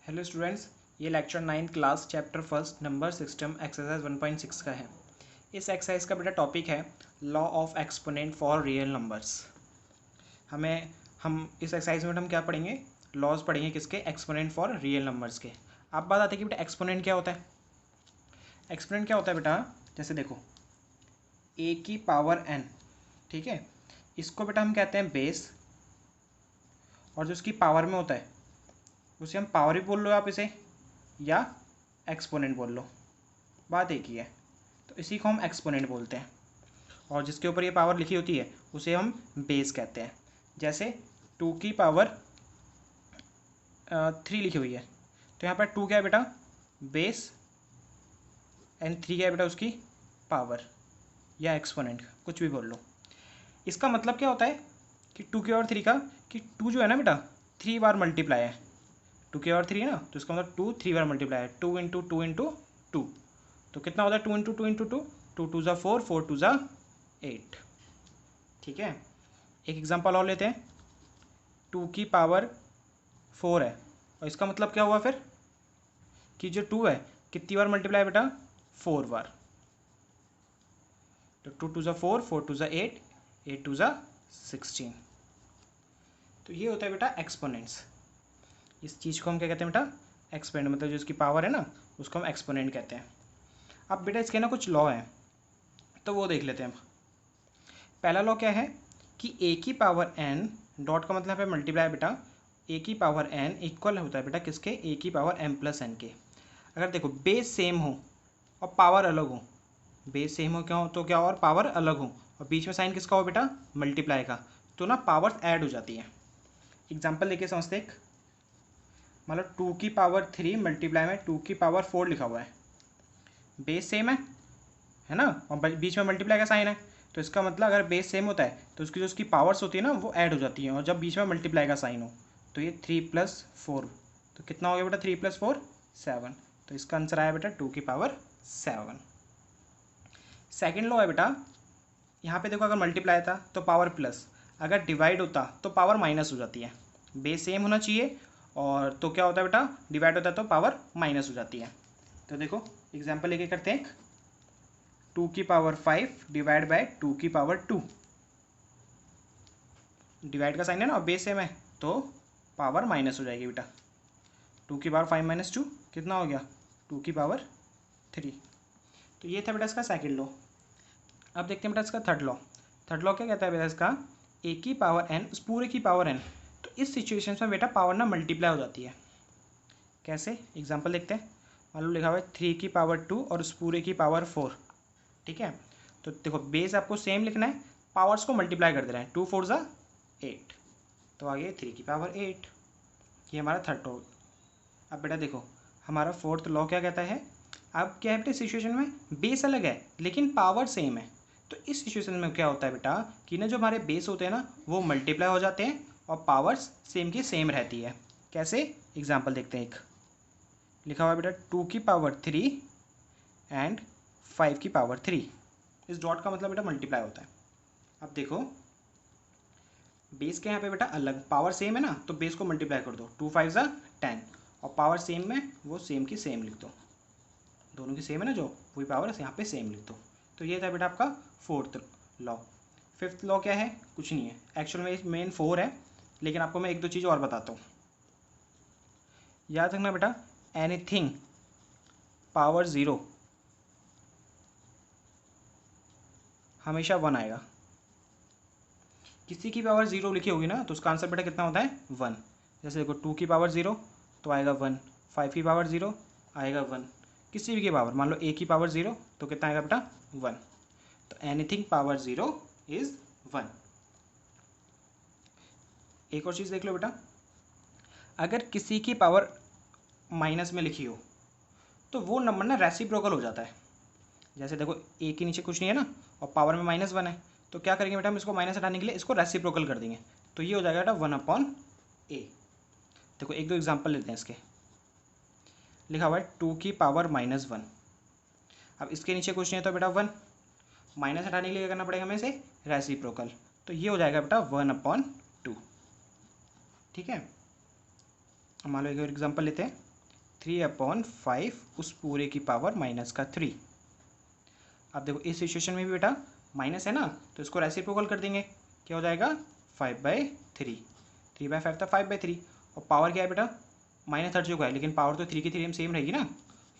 Hello students, ये lecture 9 class chapter first number system exercise 1.6 का है। इस एक्सरसाइज का बेटा टॉपिक है law of exponent for real numbers. हम इस एक्सरसाइज में हम क्या पढ़ेंगे? लॉज पढ़ेंगे किसके? एक्सपोनेंट फॉर रियल नंबर्स के। आप बात आती है कि बेटा एक्सपोनेंट क्या होता है। एक्सपोनेंट क्या होता है बेटा? जैसे देखो a की पावर n, ठीक है, इसको बेटा हम कहते हैं बेस, और जो इसकी पावर में होता है उसे हम पावर भी बोल लो आप इसे, या एक्सपोनेंट बोल लो, बात एक ही है। तो इसी को हम एक्सपोनेंट बोलते हैं, और जिसके ऊपर ये पावर लिखी होती है उसे हम बेस कहते हैं। जैसे 2 की पावर 3 लिखी हुई है, तो यहाँ पर 2 क्या है बेटा? बेस, एंड 3 क्या है बेटा? उसकी पावर, या एक्सपोनेंट, कुछ भी बोल लो। इसका मतलब क्या होता है कि 2 की और 3 का, कि 2 जो है ना बेटा 3 बार मल्टीप्लाई है। 2 की और 3 है ना, तो इसका मतलब 2 3 बार मल्टीप्लाई है। 2 इंटू 2 इंटू 2, तो कितना होता है? 2 इंटू 2 इंटू 2, 2 टू ज़ा 4, 4 टू ज़ा 8। ठीक है, एक एग्जांपल और लेते हैं। 2 की पावर 4 है, और इसका मतलब क्या हुआ फिर कि जो 2 है कितनी बार मल्टीप्लाई है बेटा? 4 बार। तो 2 टू ज़ा 4, 4 टू ज़ा 8, 8 टू ज़ा 16। तो ये होता है बेटा एक्सपोनेंट्स। इस चीज़ को हम क्या कहते हैं बेटा? एक्सपोनेंट, मतलब जो इसकी पावर है ना उसको हम एक्सपोनेंट कहते हैं। अब बेटा इसके ना कुछ लॉ हैं, तो वो देख लेते हैं हम। पहला लॉ क्या है कि a की पावर n, डॉट का मतलब यहाँ पे मल्टीप्लाई बेटा, a की पावर n इक्वल होता है बेटा किसके? a की पावर m प्लस n के। अगर देखो बेस सेम हो और पावर अलग हो, बेस सेम हो क्या हो तो क्या हो, और पावर अलग हो, और बीच में साइन किसका हो बेटा? मल्टीप्लाई का, तो ना पावर्स ऐड हो जाती है। एग्जाम्पल लेके समझते एक, मतलब 2 की पावर 3 मल्टीप्लाई में 2 की पावर 4 लिखा हुआ है, बेस सेम है ना, और बीच में मल्टीप्लाई का साइन है। तो इसका मतलब अगर बेस सेम होता है तो उसकी जो उसकी पावर्स होती है ना वो ऐड हो जाती हैं, और जब बीच में मल्टीप्लाई का साइन हो तो ये 3 प्लस 4, तो कितना हो गया बेटा? 3 प्लस 4 7। तो इसका आंसर आया बेटा 2 की पावर 7। सेकेंड लॉ है बेटा, यहाँ पे देखो अगर मल्टीप्लाई था तो पावर प्लस, अगर डिवाइड होता तो पावर माइनस हो जाती है। बेस सेम होना चाहिए, और तो क्या होता है बेटा? डिवाइड होता है तो पावर माइनस हो जाती है। तो देखो एग्जाम्पल लेके करते हैं। 2 की पावर 5 डिवाइड बाय 2 की पावर 2, डिवाइड का साइन है ना, बेस सेम है तो पावर माइनस हो जाएगी बेटा। 2 की पावर 5 माइनस 2 कितना हो गया? 2 की पावर 3। तो ये था बेटा इसका सेकंड लॉ। अब देखते हैं बेटा इसका थर्ड लॉ। थर्ड लॉ क्या कहता है बेटा इसका? a की पावर n, उस पूरे की पावर n। तो इस सिचुएशन में बेटा पावर ना मल्टीप्लाई हो जाती है। कैसे? एग्जाम्पल देखते हैं। मान लो लिखा हुआ है 3 की पावर 2 और उस पूरे की पावर 4, ठीक है। तो देखो बेस आपको सेम लिखना है, पावर्स को मल्टीप्लाई कर देना है। 2 4 ज़ा 8, तो आगे 3 की पावर 8। ये हमारा थर्ड लॉ। अब बेटा देखो हमारा फोर्थ लॉ क्या कहता है? अब क्या है बेटा, सिचुएशन में बेस अलग है लेकिन पावर सेम है। तो इस सिचुएशन में क्या होता है बेटा कि ना जो हमारे बेस होते हैं ना वो मल्टीप्लाई हो जाते हैं और पावर्स सेम की सेम रहती है। कैसे? एग्जाम्पल देखते हैं। एक लिखा हुआ है बेटा 2 की पावर 3 एंड 5 की पावर 3। इस डॉट का मतलब बेटा मल्टीप्लाई होता है। अब देखो बेस के यहाँ पे बेटा अलग, पावर सेम है ना, तो बेस को मल्टीप्लाई कर दो। 2 5 ज़ा 10, और पावर सेम में वो सेम की सेम लिख दो। दोनों की सेम है ना, जो वही पावर है यहाँ पे सेम लिख दो। तो ये था बेटा आपका फोर्थ लॉ। फिफ्थ लॉ क्या है? कुछ नहीं है, एक्चुअल में मेन 4 है, लेकिन आपको मैं एक दो चीज़ और बताता हूँ। याद रखना बेटा, एनीथिंग पावर 0 हमेशा 1 आएगा। किसी की पावर 0 लिखी होगी ना तो उसका आंसर बेटा कितना होता है? 1। जैसे देखो 2 की पावर 0 तो आएगा 1, 5 की पावर 0 आएगा 1, किसी भी की पावर, मान लो a की पावर 0 तो कितना आएगा बेटा? 1। तो एनीथिंग पावर 0 इज़ 1। एक और चीज़ देख लो बेटा, अगर किसी की पावर माइनस में लिखी हो तो वो नंबर ना रेसिप्रोकल हो जाता है। जैसे देखो a के नीचे कुछ नहीं है ना, और पावर में -1 है, तो क्या करेंगे बेटा? हम इसको माइनस हटाने के लिए इसको रेसिप्रोकल कर देंगे, तो ये हो जाएगा बेटा 1/a। देखो एक दो एग्जांपल लेते हैं इसके। लिखा हुआ है 2 की पावर -1, अब इसके नीचे कुछ नहीं है तो बेटा 1, माइनस हटाने के लिए क्या करना पड़ेगा हमें? इसे रेसिप्रोकल, तो ये हो जाएगा बेटा 1/2। ठीक है, मान लो एक और एग्जांपल लेते हैं। 3/5 उस पूरे की पावर माइनस का 3। अब देखो इस सिचुएशन में भी बेटा माइनस है ना, तो इसको रेसिप्रोकल कर देंगे, क्या हो जाएगा 5/3। 3/5 था 5/3, और पावर क्या है बेटा माइनस हट चुका है, लेकिन पावर तो 3 की 3 सेम रहेगी ना।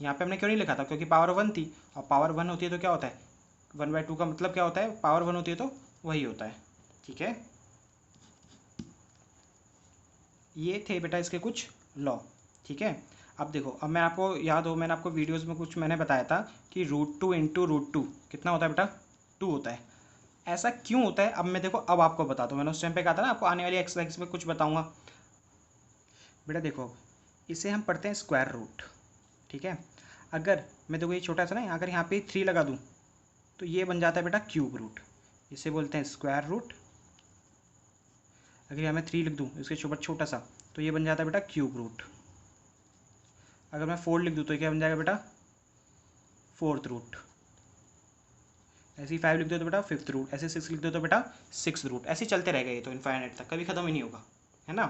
यहाँ पे हमने क्यों नहीं लिखा था, क्योंकि पावर 1 थी, और पावर 1 होती है तो क्या होता है 1/2 का मतलब क्या होता है, पावर 1 होती है तो वही होता है। ठीक है, ये थे बेटा इसके कुछ लॉ। ठीक है, अब देखो, अब मैं आपको याद हो मैंने आपको वीडियोस में कुछ मैंने बताया था कि √2 इंटू √2 कितना होता है बेटा 2 होता है। ऐसा क्यों होता है, अब मैं देखो अब आपको बताता हूँ, मैंने उस टाइम पे कहा था ना आपको आने वाली एक्सरसाइज में कुछ बताऊँगा। बेटा देखो इसे हम पढ़ते हैं स्क्वायर रूट। ठीक है, अगर मैं देखो ये छोटा सा ना, अगर यहाँ पे 3 लगा दूँ तो ये बन जाता है बेटा क्यूब रूट, इसे बोलते हैं स्क्वायर रूट। अगर यहाँ मैं 3 लिख दूँ इसके ऊपर छोटा सा, तो ये बन जाता है बेटा क्यूब रूट। अगर मैं 4 लिख दूँ तो क्या बन जाएगा बेटा फोर्थ रूट। ऐसे ही 5 लिख दो तो बेटा फिफ्थ रूट, ऐसे 6 लिख दो तो बेटा सिक्स रूट। ऐसे चलते रहेगा ये तो इनफाइनाइट तक, कभी खत्म ही नहीं होगा, है ना।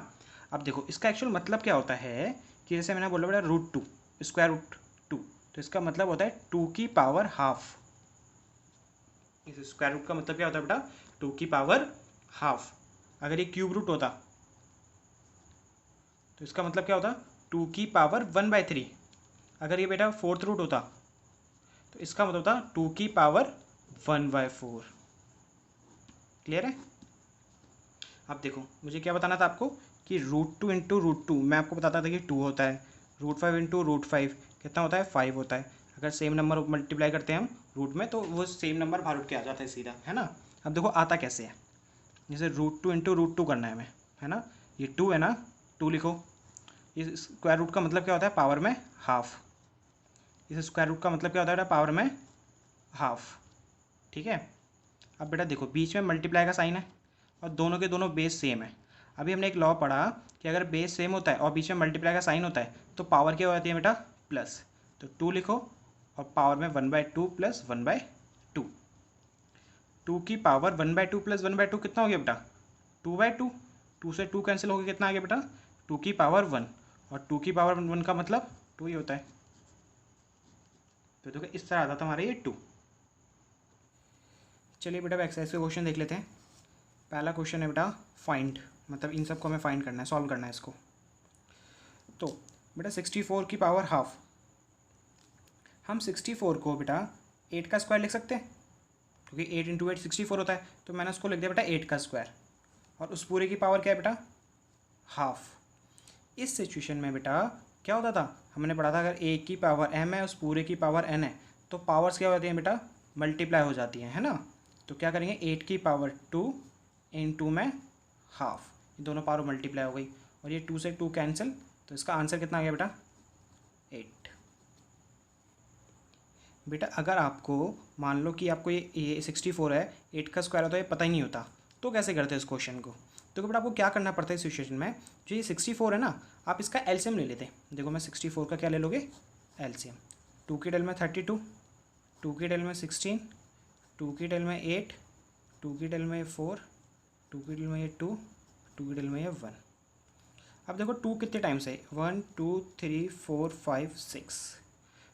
अब देखो इसका एक्चुअल मतलब क्या होता है कि जैसे मैंने बोला बेटा √2 स्क्वायर रूट 2, तो इसका मतलब होता है 2 की पावर हाफ। इस स्क्वायर रूट का मतलब क्या होता है बेटा 2 की पावर हाफ। अगर ये क्यूब रूट होता तो इसका मतलब क्या होता 2 की पावर 1/3। अगर ये बेटा फोर्थ रूट होता तो इसका मतलब होता 2 की पावर 1/4। क्लियर है। अब देखो मुझे क्या बताना था आपको कि √2 इंटू √2 मैं आपको बताता था कि 2 होता है, √5 इंटू √5 कितना होता है 5 होता है। अगर सेम नंबर मल्टीप्लाई करते हैं हम रूट में तो वो सेम नंबर बाहर उठ के आ जाता है सीधा, है ना। अब देखो आता कैसे है, जैसे √2 इंटू √2 करना है हमें, है ना। ये 2 है ना, 2 लिखो। ये स्क्वायर रूट का मतलब क्या होता है पावर में हाफ। इस स्क्वायर रूट का मतलब क्या होता है पावर में हाफ। ठीक है, अब बेटा देखो बीच में मल्टीप्लाई का साइन है और दोनों के दोनों बेस सेम है। अभी हमने एक लॉ पढ़ा कि अगर बेस सेम होता है और बीच में मल्टीप्लाई का साइन होता है तो पावर क्या हो जाती है बेटा प्लस। तो 2 लिखो और पावर में 1/2 प्लस 1/2। 2 की पावर 1/2 प्लस 1/2 कितना हो गया बेटा 2/2। 2 से 2 कैंसिल हो गया, कितना आ गया बेटा 2 की पावर 1, और 2 की पावर 1 का मतलब 2 ही होता है। तो देखो इस तरह आता था हमारा ये 2। चलिए बेटा एक्सरसाइज के क्वेश्चन देख लेते हैं। पहला क्वेश्चन है बेटा फाइंड, मतलब इन सबको हमें फाइंड करना है, सॉल्व करना है इसको। तो बेटा 64 की पावर हाफ, हम 64 को बेटा 8 का स्क्वायर लिख सकते हैं, क्योंकि 8 इंटू 8 64 होता है। तो मैंने उसको लिख दिया बेटा 8 का स्क्वायर, और उस पूरे की पावर क्या है बेटा हाफ। इस सिचुएशन में बेटा क्या होता था, हमने पढ़ा था अगर a की पावर m है उस पूरे की पावर n है तो पावर्स क्या होती हैं बेटा मल्टीप्लाई हो जाती हैं, है ना। तो क्या करेंगे 8 की पावर 2 इंटू में हाफ, ये दोनों पावर मल्टीप्लाई हो गई, और ये 2 से 2 कैंसिल, तो इसका आंसर कितना आ गया बेटा 8। बेटा अगर आपको मान लो कि आपको ये 64 है, 8 का स्क्वायर होता है ये पता ही नहीं होता, तो कैसे करते हैं इस क्वेश्चन को। तो बेटा आपको क्या करना पड़ता है इस सिचुएशन में, जो ये 64 है ना आप इसका एलसीएम ले लेते हैं। देखो मैं 64 का क्या ले लोगे एलसीएम, 2 की डेल में 32, 2 की डेल में 16, 2 की डेल में 8, 2 की डेल में 4, 2 की डेल में ये 2, 2 की डेल में ये 1। अब देखो 2 कितने टाइम्स है 1 2 3 4 5 6,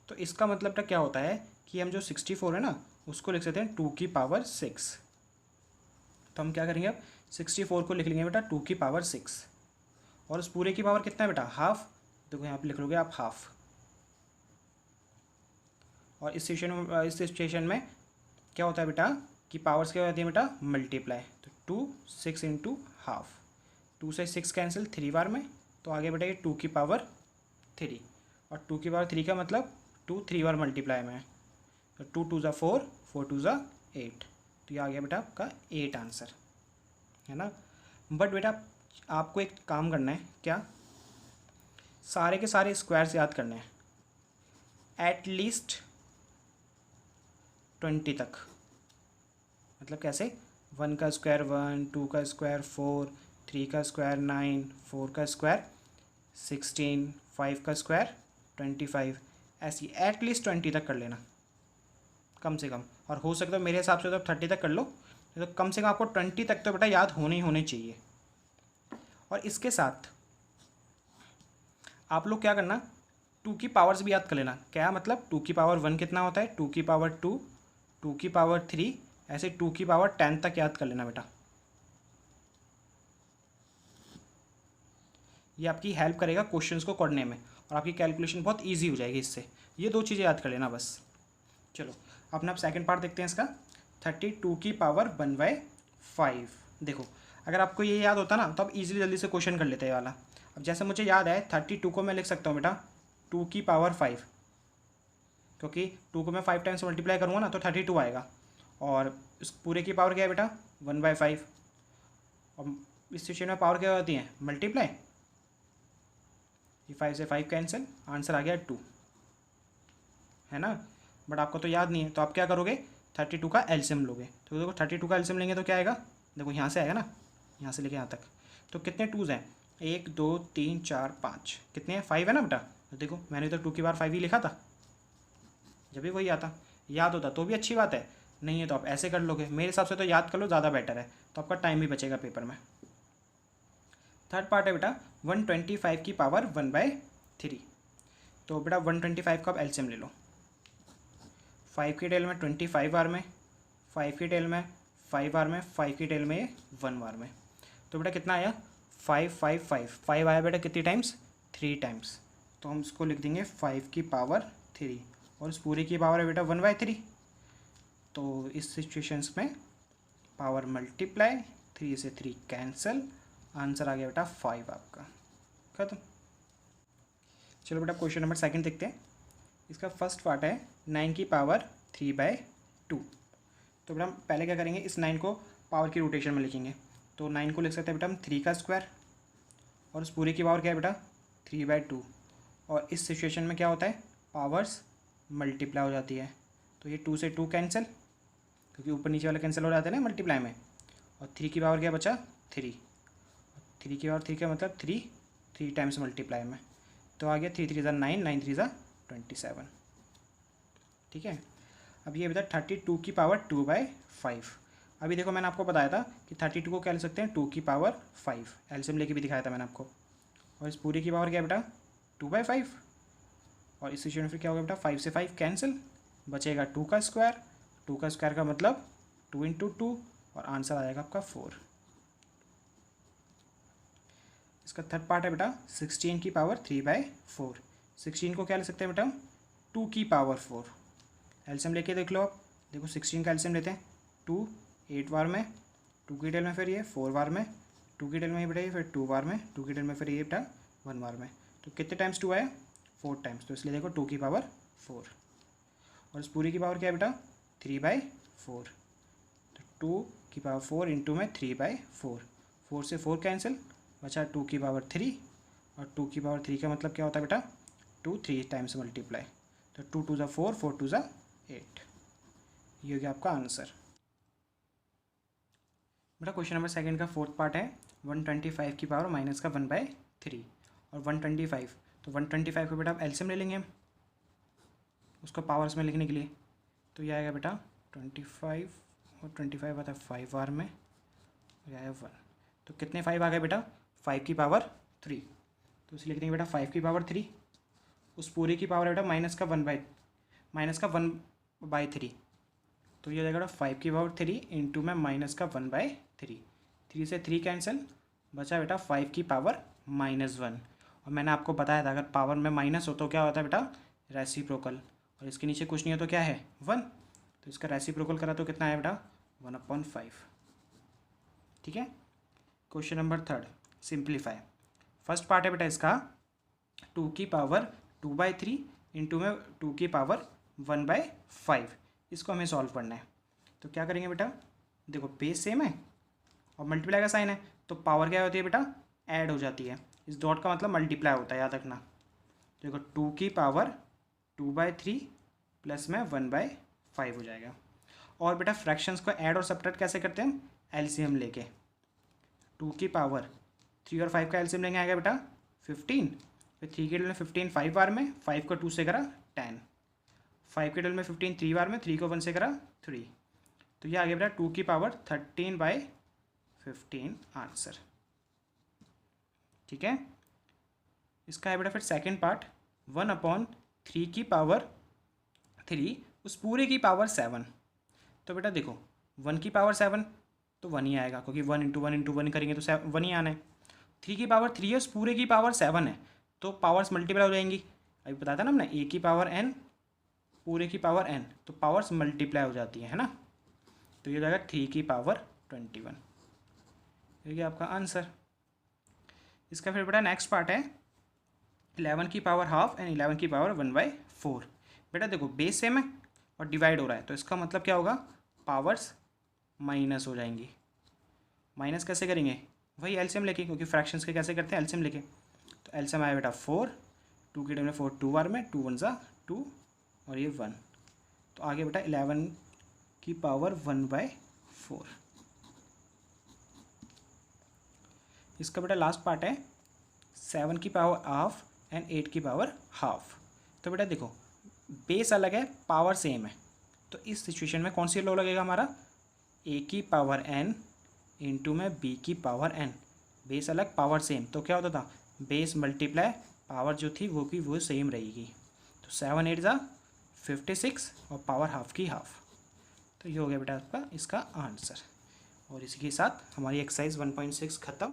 तो इसका मतलब क्या होता है कि हम जो 64 है ना उसको लिख सकते हैं 2 की पावर 6। तो हम क्या करेंगे अब 64 को लिख लेंगे बेटा 2 की पावर 6, और उस पूरे की पावर कितना है बेटा हाफ। देखो यहाँ पे लिख लोगे आप हाफ, और इस सिचुएशन में क्या होता है बेटा कि पावर्स क्या होती है बेटा मल्टीप्लाई। तो 2 6 इंटू हाफ, 2 से 6 कैंसिल 3 बार में, तो आगे बेटा ये 2 की पावर 3, और 2 की पावर 3 का मतलब 2 3 बार मल्टीप्लाई में, तो 2 2 ज़ा 4, 4 2 ज़ा 8, तो ये आ गया बेटा आपका 8 आंसर, है ना। बट बेटा आपको एक काम करना है, क्या सारे के सारे स्क्वायर्स याद करने हैं एटलीस्ट 20 तक। मतलब कैसे 1 का स्क्वायर 1, 2 का स्क्वायर 4, 3 का स्क्वायर 9, 4 का स्क्वायर 16, 5 का स्क्वायर 25, ऐसी एटलीस्ट 20 तक कर लेना कम से कम। और हो सकता है मेरे हिसाब से तो 30 तक कर लो, तो कम से कम आपको 20 तक तो बेटा याद होने ही होने चाहिए। और इसके साथ आप लोग क्या करना टू की पावर्स भी याद कर लेना। क्या मतलब, टू की पावर 1 कितना होता है, टू की पावर 2, टू की पावर 3, ऐसे टू की पावर 10 तक याद कर लेना बेटा। ये आपकी हेल्प करेगा क्वेश्चंस को करने में और आपकी कैलकुलेशन बहुत इजी हो जाएगी इससे। ये दो चीज़ें याद कर लेना बस। चलो अपना अब सेकंड पार्ट देखते हैं इसका। 32 की पावर 1/5। देखो अगर आपको ये याद होता ना तो आप इजीली जल्दी से क्वेश्चन कर लेते हैं वाला। अब जैसे मुझे याद है 32 को मैं लिख सकता हूँ बेटा 2 की पावर 5, क्योंकि 2 को मैं 5 टाइम्स मल्टीप्लाई करूँगा ना तो 32 आएगा। और इस पूरे की पावर क्या है बेटा 1/5। और इस सिचुएशन में पावर क्या होती है मल्टीप्लाई। ये 5 से 5 कैंसिल, आंसर आ गया 2, है ना। बट आपको तो याद नहीं है तो आप क्या करोगे 32 का एलसीएम लोगे। तो देखो 32 का एलसीएम लेंगे तो क्या आएगा, देखो यहाँ से आएगा ना, यहाँ से लेके यहाँ तक। तो कितने टूज़ हैं 1 2 3 4 5, कितने हैं 5 है ना बेटा। तो देखो मैंने तो 2 की बार 5 ही लिखा था, जब भी वही आता याद होता तो भी अच्छी बात है, नहीं है तो आप ऐसे कर लोगे। मेरे हिसाब से तो याद कर लो, ज़्यादा बेटर है, तो आपका टाइम भी बचेगा पेपर में। थर्ड पार्ट है बेटा 125 की पावर 1/3। तो बेटा 125 का आप एलसीएम ले लो। 5 की टेल में 25 बार में, 5 की टेल में 5 बार में, 5 की टेल में 1 बार में। तो बेटा कितना आया 5 5 5 5 आया बेटा कितनी टाइम्स 3 टाइम्स। तो हम इसको लिख देंगे 5 की पावर 3 और इस पूरी की पावर है बेटा 1/3। तो इस सिचुएशंस में पावर मल्टीप्लाई, 3 से 3 कैंसिल, आंसर आ गया बेटा 5 आपका, खत्म। चलो बेटा क्वेश्चन नंबर सेकंड देखते हैं। इसका फर्स्ट पार्ट है 9 की पावर 3/2। तो बेटा हम पहले क्या करेंगे, इस 9 को पावर की रोटेशन में लिखेंगे। तो 9 को लिख सकते हैं बेटा हम 3 का स्क्वायर और उस पूरी की पावर क्या है बेटा 3/2। और इस सिचुएशन में क्या होता है पावर्स मल्टीप्लाई हो जाती है। तो ये 2 से 2 कैंसिल, क्योंकि ऊपर नीचे वाले कैंसिल हो जाते हैं ना मल्टीप्लाई में। और 3 की पावर क्या बचा 3, 3 की पावर 3 का मतलब 3 टाइम्स मल्टीप्लाई में। तो आ गया 3 3 ज़ा 9, 9 3 ज़ा 27, ठीक है। अब ये बता 32 की पावर 2/5। अभी देखो मैंने आपको बताया था कि 32 को क्या लिख सकते हैं 2 की पावर 5, एलसीएम लेके भी दिखाया था मैंने आपको। और इस पूरी की पावर क्या है बेटा 2/5। और इस सिचुएशन में फिर क्या होगा बेटा 5 से 5 कैंसिल, बचेगा 2 का स्क्वायर। 2 का स्क्वायर का मतलब 2 × 2 और आंसर आ जाएगा आपका 4। इसका थर्ड पार्ट है बेटा 16 की पावर 3/4। 16 को क्या ले सकते हैं बेटा 2 की पावर 4। एलसीएम लेके देख लो आप, देखो 16 का एलसीएम लेते हैं 2 8 बार में, 2 की टेल में फिर ये 4 बार में, 2 की टेल में ये बेटा ये फिर 2 बार में, 2 की टेल में फिर ये बेटा 1 बार में। तो कितने टाइम्स 2 आया 4 टाइम्स, तो इसलिए देखो 2 की पावर 4। और इस पूरी की पावर क्या है बेटा 3/4। तो 2 की पावर 4 इंटू में 3/4, 4 से 4 कैंसिल, बचा 2 की पावर 3। और 2 की पावर 3 का मतलब क्या होता है बेटा 2 3 टाइम्स मल्टीप्लाई। तो 2 2 ज़ा 4, 4 2 ज़ा 8, ये हो गया आपका आंसर। बेटा क्वेश्चन नंबर सेकंड का फोर्थ पार्ट है 125 की पावर माइनस का 1/3 और 125। तो 125 को बेटा आप एलसीएम ले लेंगे हम उसको पावर्स में लिखने के लिए। तो ये आएगा बेटा 25 और 25 आता है 5 बार में, और आया 1। तो कितने 5 आ गए बेटा 5 की पावर 3। तो इसे लिख देंगे बेटा 5 की पावर 3। उस पूरी की पावर है बेटा माइनस का 1/3। तो ये जाएगा 5 की पावर 3 इंटू में माइनस का 1/3। 3 से 3 कैंसिल, बचा बेटा 5 की पावर -1। और मैंने आपको बताया था अगर पावर में माइनस हो तो क्या होता है बेटा रेसिप्रोकल, और इसके नीचे कुछ नहीं हो तो क्या है 1। तो इसका रेसिप्रोकल करा तो कितना है बेटा 1/5, ठीक है। Question number third simplify. First part है बेटा इसका 2 की पावर 2/3 इंटू में 2 की पावर 1/5। इसको हमें सॉल्व करना है। तो क्या करेंगे बेटा, देखो बेस सेम है और मल्टीप्लाई का साइन है, तो पावर क्या होती है बेटा ऐड हो जाती है। इस डॉट का मतलब मल्टीप्लाई होता है, याद रखना। देखो 2 की पावर 2/3 प्लस में 1/5 हो जाएगा। और बेटा फ्रैक्शंस को ऐड और सब्ट्रैक्ट कैसे करते हैं हम, एलसीएम लेके। 2 की पावर 3 और 5 का एलसीएम लेंगे आएगा बेटा 15। फिर 3 के टेल में 15 5 बार में, 5 को 2 से करा 10। 5 के टेल में 15 3 बार में, 3 को 1 से करा 3। तो ये आ गया बेटा 2 की पावर 13/15 आंसर, ठीक है। इसका है बेटा फिर सेकंड पार्ट 1/3 की पावर 3 उस पूरे की पावर 7। तो बेटा देखो 1 की पावर 7 तो 1 ही आएगा, क्योंकि 1 × 1 करेंगे तो 1 ही आना है। 3 की पावर 3 है, उस पूरे की पावर 7 है, तो पावर्स मल्टीप्लाई हो जाएंगी। अभी बताया था ना हमने, a की पावर n पूरे की पावर n, तो पावर्स मल्टीप्लाई हो जाती है ना। तो ये हो जाएगा 3 की पावर 21। ये आपका आंसर। इसका फिर बेटा नेक्स्ट पार्ट है 11 की पावर हाफ एंड 11 की पावर 1/4। बेटा देखो बेस सेम है और डिवाइड हो रहा है, तो इसका मतलब क्या होगा, पावर्स माइनस हो जाएंगी। माइनस कैसे करेंगे, वही एलसीएम लेके, क्योंकि फ्रैक्शंस के कैसे करते हैं, एलसीएम लेके। तो एलसीएम आया बेटा 4, 2 की टर्म में 4 2 बार में, 2 1 ज़ा 2 और ये 1। तो आगे बेटा 11 की पावर 1/4। इसका बेटा लास्ट पार्ट है 7 की पावर हाफ एंड 8 की पावर हाफ। तो बेटा देखो बेस अलग है, पावर सेम है, तो इस सिचुएशन में कौन सी लॉ लगेगा हमारा, a की पावर n इंटू में b की पावर n। बेस अलग पावर सेम, तो क्या होता था, बेस मल्टीप्लाई पावर जो थी वो सेम रहेगी। तो 7 8 ज़ा 56 और पावर हाफ की हाफ। तो ये हो गया बेटा आपका इसका आंसर। और इसी के साथ हमारी एक्सरसाइज 1.6 खत्म।